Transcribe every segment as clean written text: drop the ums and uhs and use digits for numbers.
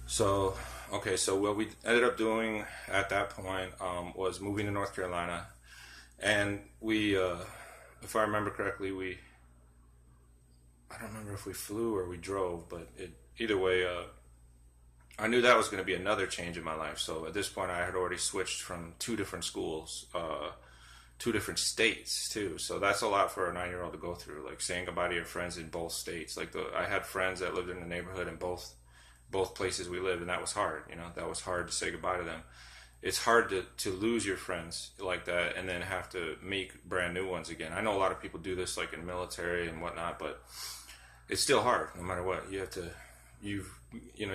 So, okay, so what we ended up doing at that point was moving to North Carolina, and if I remember correctly, I don't remember if we flew or we drove, but either way, I knew that was going to be another change in my life. So at this point, I had already switched from two different schools, two different states too. So that's a lot for a 9-year-old to go through, like saying goodbye to your friends in both states. I had friends that lived in the neighborhood in both places we lived, and that was hard. That was hard to say goodbye to them. It's hard to lose your friends like that and then have to make brand new ones again. I know a lot of people do this like in military and whatnot, but it's still hard no matter what. You you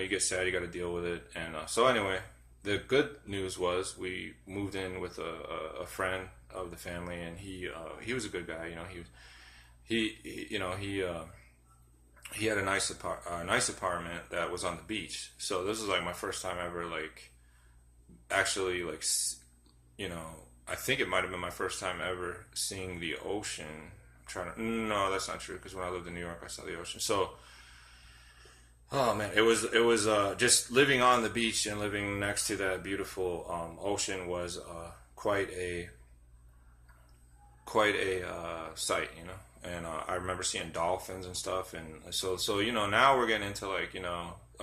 get sad, you got to deal with it. And so anyway, the good news was we moved in with a friend of the family, and he was a good guy. He had a nice apartment that was on the beach. So this was like my first time ever, like actually, like, you know I think it might have been my first time ever seeing the ocean. I'm trying to No, that's not true, because when I lived in New York I saw the ocean. So, oh man, it was just living on the beach and living next to that beautiful ocean was quite a sight. And I remember seeing dolphins and stuff. And so now we're getting into, like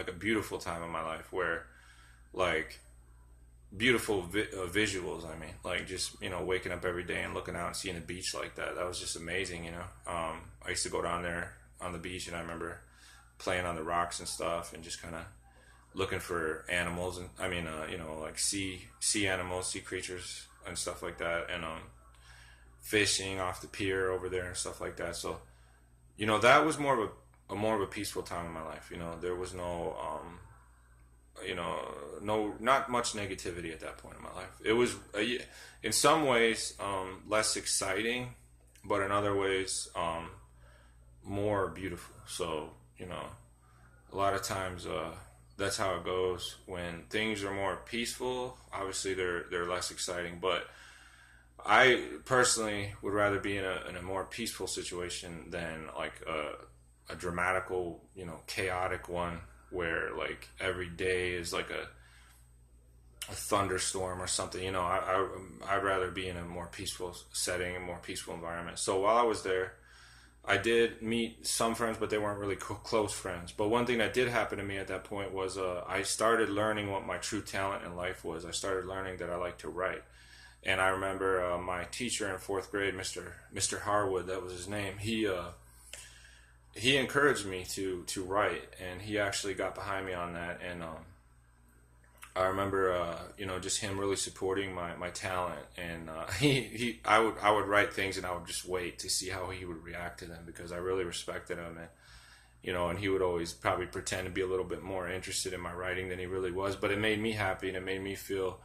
a beautiful time in my life where, like, beautiful visuals. I mean, like, just waking up every day and looking out and seeing a beach like that was just amazing. I used to go down there on the beach, and I remember playing on the rocks and stuff, and just kind of looking for animals, and I mean, like sea animals, sea creatures, and stuff like that, and fishing off the pier over there and stuff like that. So, that was more of a peaceful time in my life. There was no no, not much negativity at that point in my life. It was, in some ways, less exciting, but in other ways, more beautiful. So, a lot of times, that's how it goes. When things are more peaceful, obviously they're less exciting. But I personally would rather be in a more peaceful situation than like a dramatical, chaotic one where, like, every day is like a thunderstorm or something. I'd rather be in a more peaceful setting, a more peaceful environment. So while I was there, I did meet some friends, but they weren't really close friends. But one thing that did happen to me at that point was, I started learning what my true talent in life was. I started learning that I like to write. And I remember my teacher in fourth grade, Mr. Harwood, that was his name. He encouraged me to write, and he actually got behind me on that. And I remember, just him really supporting my talent. And I would write things, and I would just wait to see how he would react to them, because I really respected him. And he would always probably pretend to be a little bit more interested in my writing than he really was. But it made me happy, and it made me feel